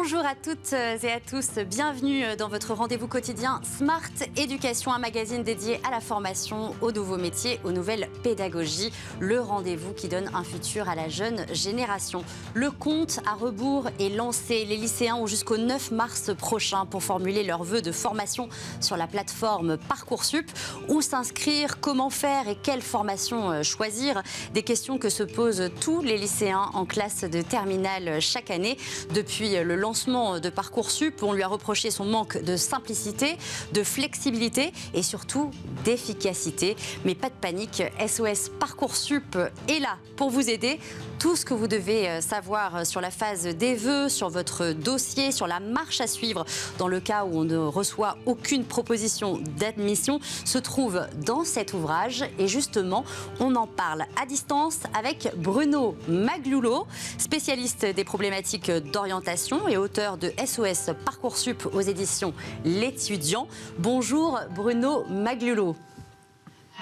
Bonjour à toutes et à tous, bienvenue dans votre rendez-vous quotidien Smart Éducation, un magazine dédié à la formation, aux nouveaux métiers, aux nouvelles pédagogies. Le rendez-vous qui donne un futur à la jeune génération. Le compte à rebours est lancé. Les lycéens ont jusqu'au 9 mars prochain pour formuler leurs vœux de formation sur la plateforme Parcoursup. Où s'inscrire, comment faire et quelle formation choisir? Des questions que se posent tous les lycéens en classe de terminale chaque année. Depuis le lancement de Parcoursup, on lui a reproché son manque de simplicité, de flexibilité et surtout d'efficacité. Mais pas de panique, SOS Parcoursup est là pour vous aider. Tout ce que vous devez savoir sur la phase des vœux, sur votre dossier, sur la marche à suivre dans le cas où on ne reçoit aucune proposition d'admission se trouve dans cet ouvrage. Et justement, on en parle à distance avec Bruno Maglulo, spécialiste des problématiques d'orientation et auteur de SOS Parcoursup aux éditions L'Étudiant. Bonjour Bruno Maglulo.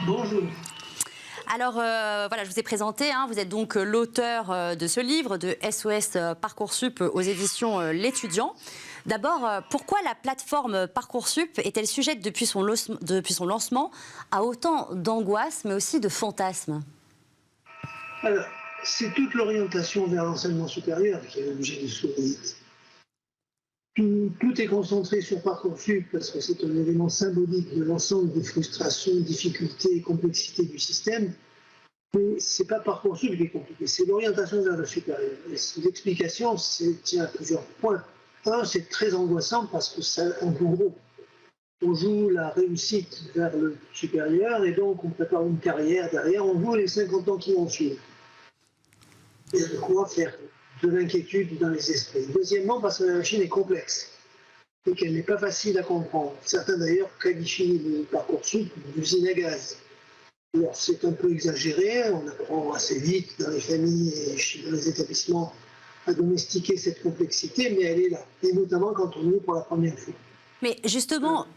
Bonjour. Alors voilà, je vous ai présenté, vous êtes donc l'auteur de ce livre, de SOS Parcoursup aux éditions L'Étudiant. D'abord, pourquoi la plateforme Parcoursup est-elle sujette depuis son lancement à autant d'angoisse mais aussi de fantasmes? Alors, c'est toute l'orientation vers l'enseignement supérieur qui est l'objet du sourire. Tout est concentré sur Parcoursup parce que c'est un élément symbolique de l'ensemble des frustrations, difficultés et complexités du système. Mais ce n'est pas Parcoursup qui est compliqué, c'est l'orientation vers le supérieur. L'explication tient à plusieurs points. Un, c'est très angoissant parce que ça, en gros, on joue la réussite vers le supérieur et donc on prépare une carrière derrière, on joue les 50 ans qui vont suivre. Il y a de quoi faire de l'inquiétude dans les esprits. Deuxièmement, parce que la machine est complexe et qu'elle n'est pas facile à comprendre. Certains d'ailleurs qualifient le Parcoursup d'usine à gaz. Alors c'est un peu exagéré, on apprend assez vite dans les familles et dans les établissements à domestiquer cette complexité, mais elle est là, et notamment quand on y est pour la première fois. Mais justement,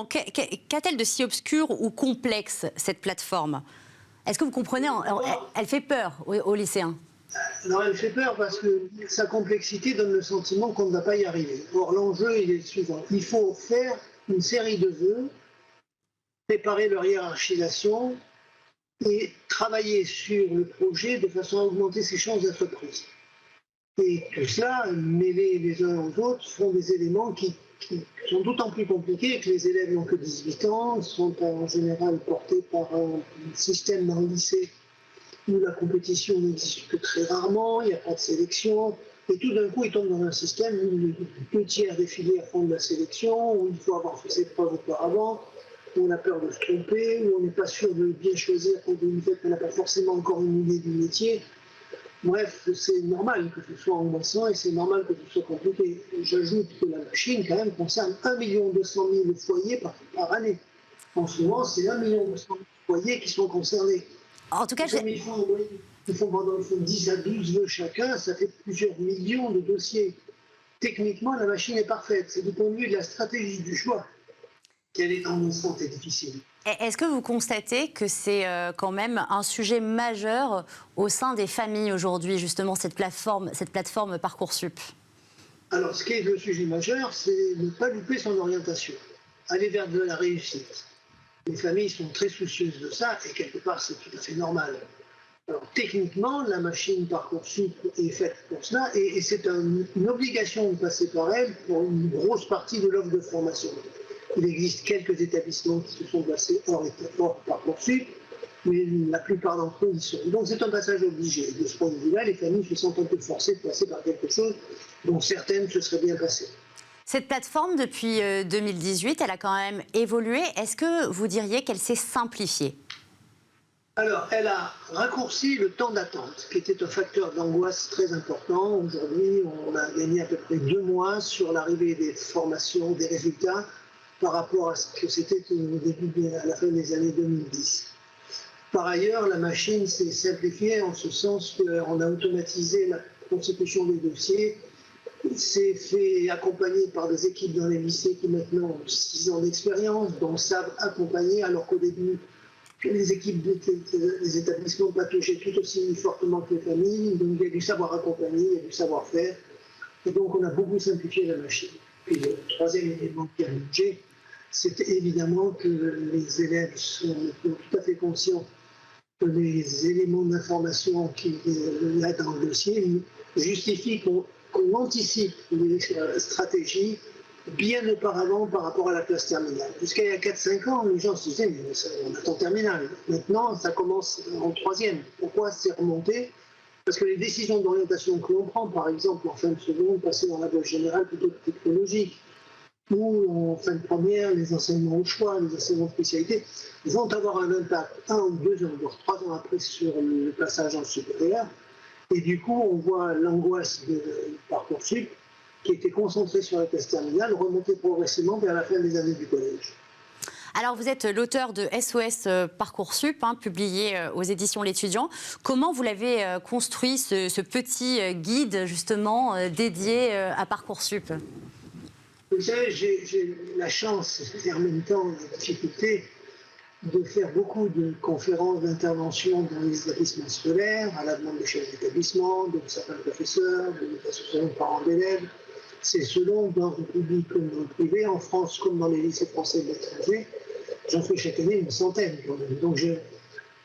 qu'a-t-elle de si obscur ou complexe cette plateforme? Est-ce que vous comprenez, elle fait peur aux lycéens? Alors elle fait peur parce que sa complexité donne le sentiment qu'on ne va pas y arriver. Or l'enjeu il est le suivant, il faut faire une série de vœux, préparer leur hiérarchisation et travailler sur le projet de façon à augmenter ses chances d'être pris. Et tout cela, mêlés les uns aux autres, font des éléments qui sont d'autant plus compliqués que les élèves n'ont que 18 ans, sont en général portés par un système dans le lycée où la compétition n'existe que très rarement, il n'y a pas de sélection, et tout d'un coup ils tombent dans un système où les 2/3 des filières font de la sélection, où il faut avoir fait ses preuves auparavant, où on a peur de se tromper, où on n'est pas sûr de bien choisir compte tenu du fait qu'on n'a pas forcément encore une idée du métier. Bref, c'est normal que ce soit angoissant et c'est normal que ce soit compliqué. J'ajoute que la machine, quand même, concerne 1 200 000 foyers par année. En ce moment, c'est 1 200 000 foyers qui sont concernés. En tout cas, ils font 10 à 12 vœux chacun, ça fait plusieurs millions de dossiers. Techniquement, la machine est parfaite. C'est du point de vue de la stratégie du choix qu'elle est angoissante et difficile. Est-ce que vous constatez que c'est quand même un sujet majeur au sein des familles aujourd'hui, justement, cette plateforme Parcoursup? Alors, ce qui est le sujet majeur, c'est ne pas louper son orientation, aller vers de la réussite. Les familles sont très soucieuses de ça, et quelque part, c'est tout à fait normal. Alors, techniquement, la machine Parcoursup est faite pour cela, et c'est une obligation de passer par elle pour une grosse partie de l'offre de formation. Il existe quelques établissements qui se sont placés hors Parcoursup, mais la plupart d'entre eux y sont. Donc c'est un passage obligé. De ce point de vue-là, les familles se sentent un peu forcées de passer par quelque chose dont certaines se seraient bien passées. Cette plateforme, depuis 2018, elle a quand même évolué. Est-ce que vous diriez qu'elle s'est simplifiée? Alors, elle a raccourci le temps d'attente, qui était un facteur d'angoisse très important. Aujourd'hui, on a gagné à peu près 2 mois sur l'arrivée des formations, des résultats, par rapport à ce que c'était au début, à la fin des années 2010. Par ailleurs, la machine s'est simplifiée en ce sens qu'on a automatisé la constitution des dossiers, s'est fait accompagner par des équipes dans les lycées qui maintenant ont 6 ans d'expérience, dont savent accompagner, alors qu'au début, les équipes des établissements pataugeaient tout aussi fortement que les familles, donc il y a du savoir accompagner, il y a du savoir-faire. Et donc, on a beaucoup simplifié la machine. Puis le troisième élément qui a bougé, c'est évidemment que les élèves sont tout à fait conscients que les éléments d'information qu'il y a dans le dossier justifient qu'on anticipe les stratégies bien auparavant par rapport à la classe terminale. Jusqu'à il y a 4-5 ans, les gens se disaient, mais on attend terminale. Maintenant, ça commence en troisième. Pourquoi c'est remonté? Parce que les décisions d'orientation que l'on prend, par exemple en fin de seconde, passer dans la voie générale plutôt que technologique, ou en fin de première, les enseignements au choix, les enseignements de spécialité, vont avoir un impact 1 ou 2 ans, voire 3 ans après sur le passage en supérieur. Et du coup, on voit l'angoisse de Parcoursup, qui était concentrée sur la classe terminale, remonter progressivement vers la fin des années du collège. Alors, vous êtes l'auteur de SOS Parcoursup, publié aux éditions L'Étudiant. Comment vous l'avez construit, ce petit guide, justement, dédié à Parcoursup? Vous savez, j'ai la chance, et en même temps la difficulté, de faire beaucoup de conférences, d'interventions dans les établissements scolaires, à la demande des chefs d'établissement, de certains professeurs, des associations de parents d'élèves. C'est selon, dans le public comme dans le privé, en France comme dans les lycées français de l'étranger. J'en fais chaque année une centaine quand même. Donc j'ai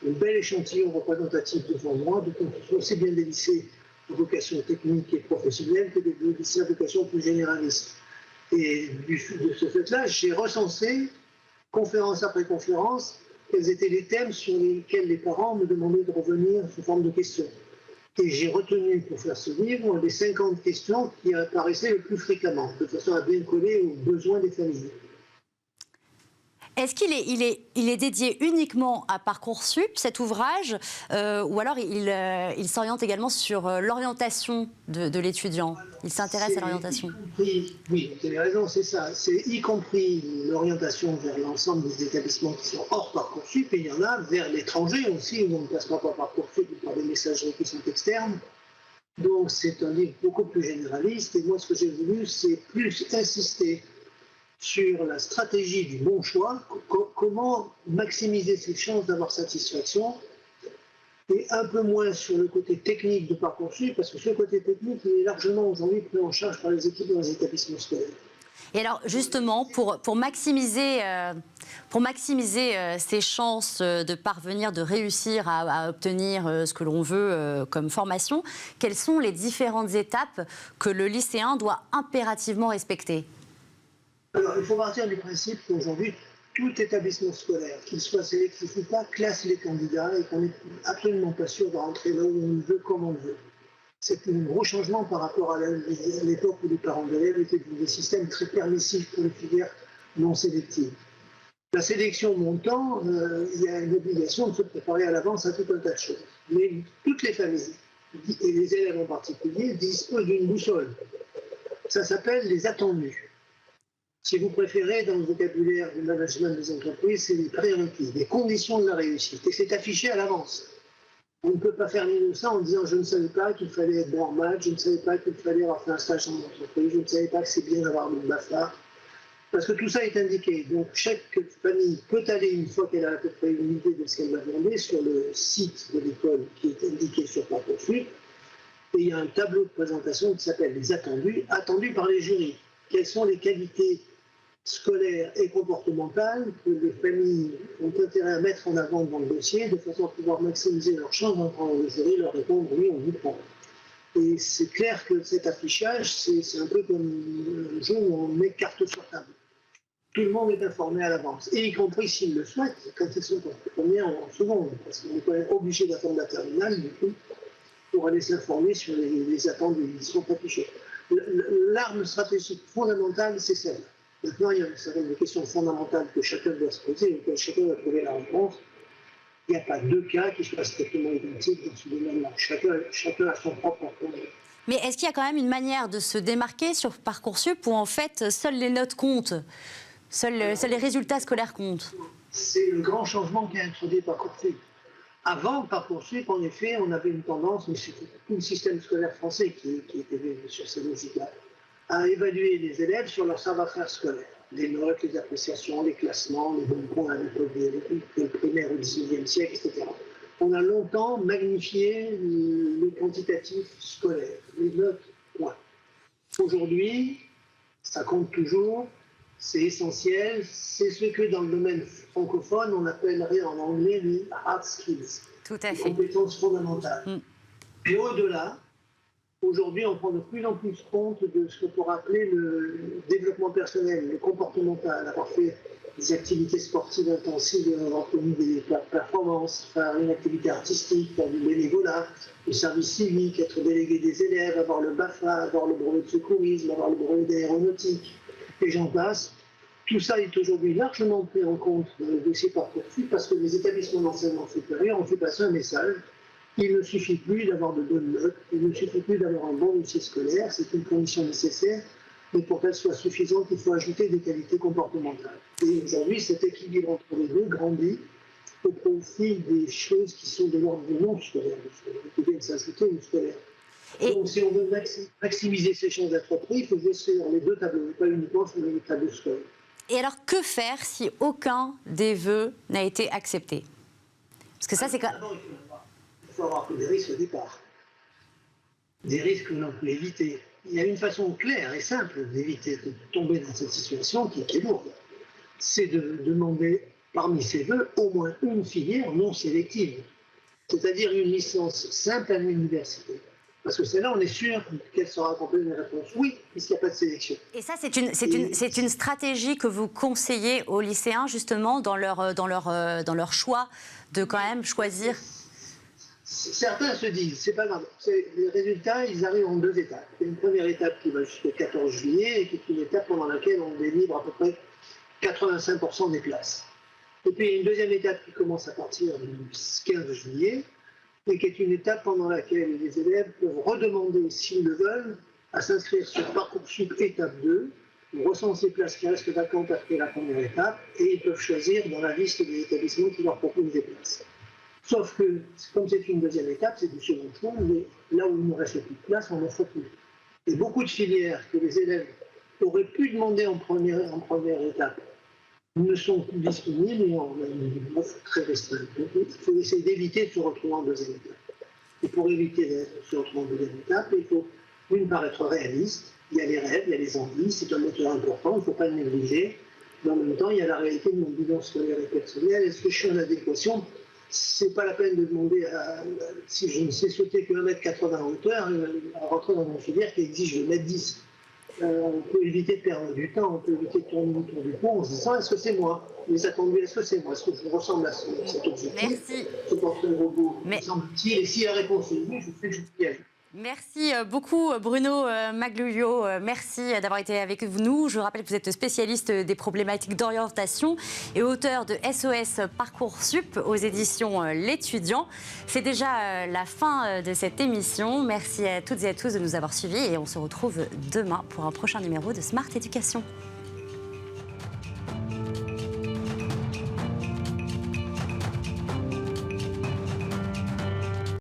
un bel échantillon représentatif devant moi, de aussi bien des lycées de vocation technique et professionnelle que des lycées de vocation plus généraliste. Et de ce fait-là, j'ai recensé, conférence après conférence, quels étaient les thèmes sur lesquels les parents me demandaient de revenir sous forme de questions. Et j'ai retenu pour faire ce livre les 50 questions qui apparaissaient le plus fréquemment, de façon à bien coller aux besoins des familles. Est-ce qu'il est dédié uniquement à Parcoursup, cet ouvrage, ou alors il s'oriente également sur l'orientation de l'étudiant? Il s'intéresse à l'orientation? Oui, vous avez raison, c'est ça. C'est y compris l'orientation vers l'ensemble des établissements qui sont hors Parcoursup, et il y en a vers l'étranger aussi, où on ne passe pas par Parcoursup ou par des messageries qui sont externes. Donc c'est un livre beaucoup plus généraliste, et moi ce que j'ai voulu, c'est plus insister sur la stratégie du bon choix, comment maximiser ses chances d'avoir satisfaction, et un peu moins sur le côté technique de Parcoursup, parce que ce côté technique, il est largement aujourd'hui pris en charge par les équipes dans les établissements scolaires. Et alors justement, pour maximiser ses chances de parvenir, de réussir à obtenir ce que l'on veut comme formation, quelles sont les différentes étapes que le lycéen doit impérativement respecter? Alors, il faut partir du principe qu'aujourd'hui, tout établissement scolaire, qu'il soit sélectif ou pas, classe les candidats et qu'on n'est absolument pas sûr de rentrer là où on veut, comme on veut. C'est un gros changement par rapport à l'époque où les parents d'élèves étaient dans des systèmes très permissifs pour les filières non sélectives. La sélection montant, il y a une obligation de se préparer à l'avance à tout un tas de choses. Mais toutes les familles, et les élèves en particulier, disposent d'une boussole. Ça s'appelle les attendus. Si vous préférez, dans le vocabulaire du management des entreprises, c'est les prérequis, les conditions de la réussite. Et c'est affiché à l'avance. On ne peut pas faire ça en disant « je ne savais pas qu'il fallait être bon en maths, je ne savais pas qu'il fallait avoir fait un stage en entreprise, je ne savais pas que c'est bien d'avoir une BAFA ». Parce que tout ça est indiqué. Donc chaque famille peut aller, une fois qu'elle a à peu près une idée de ce qu'elle va demander, sur le site de l'école qui est indiqué sur Parcoursup. Et il y a un tableau de présentation qui s'appelle « les attendus », attendus par les jurys. Quelles sont les qualités scolaires et comportementales que les familles ont intérêt à mettre en avant dans le dossier, de façon à pouvoir maximiser leurs chances d'entrer dans le jury, leur répondre oui, on vous prend. Et c'est clair que cet affichage, c'est un peu comme un jeu où on met carte sur table. Tout le monde est informé à l'avance, et y compris s'ils le souhaitent, quand ils sont en première ou en seconde, parce qu'on est quand même obligé d'attendre la terminale, du coup, pour aller s'informer sur les attendus, ils sont affichés. L'arme stratégique fondamentale, c'est celle-là. Maintenant, il y a un certain nombre de questions fondamentales que chacun doit se poser et auxquelles chacun doit trouver la réponse. Il n'y a pas deux cas qui soient strictement identiques dans ce domaine-là. Chacun a son propre approche. Mais est-ce qu'il y a quand même une manière de se démarquer sur Parcoursup où en fait seules les notes comptent, seuls les résultats scolaires comptent? C'est le grand changement qu'a introduit Parcoursup. Avant Parcoursup, en effet, on avait une tendance, mais c'était tout le système scolaire français qui était sur ces logiques-là, à évaluer les élèves sur leur savoir-faire scolaire. Les notes, les appréciations, les classements, les bons points à l'époque des primaires au XIXe siècle, etc. On a longtemps magnifié le quantitatif scolaire, les notes, points. Aujourd'hui, ça compte toujours, c'est essentiel, c'est ce que dans le domaine francophone, on appellerait en anglais les hard skills, Tout à les fait. compétences fondamentales. Et au-delà, aujourd'hui, on prend de plus en plus compte de ce qu'on pourrait appeler le développement personnel, le comportemental, avoir fait des activités sportives intensives, avoir connu des performances, faire une activité artistique, faire du bénévolat, du service civique, être délégué des élèves, avoir le BAFA, avoir le brevet de secourisme, avoir le brevet d'aéronautique, et j'en passe. Tout ça est aujourd'hui largement pris en compte de ces Parcoursup parce que les établissements d'enseignement supérieur ont fait passer un message. Il ne suffit plus d'avoir de bonnes notes, il ne suffit plus d'avoir un bon dossier scolaire, c'est une condition nécessaire, mais pour qu'elle soit suffisante, il faut ajouter des qualités comportementales. Et aujourd'hui, cet équilibre entre les deux grandit au profit des choses qui sont de l'ordre du non scolaire, qui viennent s'ajouter au scolaire. Donc si on veut maximiser ces chances d'être pris, il faut jouer sur les deux tableaux, pas uniquement sur les tableaux scolaires. Et alors, que faire si aucun des vœux n'a été accepté? Parce que ça, c'est quand même... Il faut avoir des risques au départ. Des risques que l'on peut éviter. Il y a une façon claire et simple d'éviter de tomber dans cette situation qui est lourde. C'est de demander parmi ces vœux au moins une filière non sélective. C'est-à-dire une licence simple à l'université. Parce que celle-là, on est sûr qu'elle sera composée d'une réponse oui, puisqu'il n'y a pas de sélection. Et ça, c'est une stratégie que vous conseillez aux lycéens, justement, dans leur choix, de quand même choisir... Certains se disent, c'est pas grave, les résultats, ils arrivent en deux étapes. Il y a une première étape qui va jusqu'au 14 juillet et qui est une étape pendant laquelle on délivre à peu près 85% des places. Et puis il y a une deuxième étape qui commence à partir du 15 juillet et qui est une étape pendant laquelle les élèves peuvent redemander, s'ils le veulent, à s'inscrire sur Parcoursup étape 2, on recense les places qui restent vacantes après la première étape et ils peuvent choisir dans la liste des établissements qui leur proposent des places. Sauf que, comme c'est une deuxième étape, c'est du second choix, mais là où il ne reste plus de place, on n'en fait plus. Et beaucoup de filières que les élèves auraient pu demander en première étape ne sont plus disponibles et on a une offre très restreinte. Donc, il faut essayer d'éviter de se retrouver en deuxième étape. Et pour éviter de se retrouver en deuxième étape, il faut, d'une part, être réaliste. Il y a les rêves, il y a les envies, c'est un moteur important, il ne faut pas le négliger. Mais en même temps, il y a la réalité de mon bilan scolaire et personnel. Est-ce que je suis en adéquation? C'est pas la peine de demander si je ne sais sauter que 1,80 m en hauteur, à rentrer dans une filière qui exige 1,10 m. On peut éviter de perdre du temps, on peut éviter de tourner autour du pot en se disant est-ce que c'est moi? Les attendus, est-ce que c'est moi? Est-ce que je ressemble à cet objectif? Merci. Je porte un robot, semble-t-il, et si la réponse est oui, je sais que je peux y aller. Merci beaucoup Bruno Maglulio, merci d'avoir été avec nous. Je rappelle que vous êtes spécialiste des problématiques d'orientation et auteur de SOS Parcoursup aux éditions L'Étudiant. C'est déjà la fin de cette émission. Merci à toutes et à tous de nous avoir suivis et on se retrouve demain pour un prochain numéro de Smart Éducation.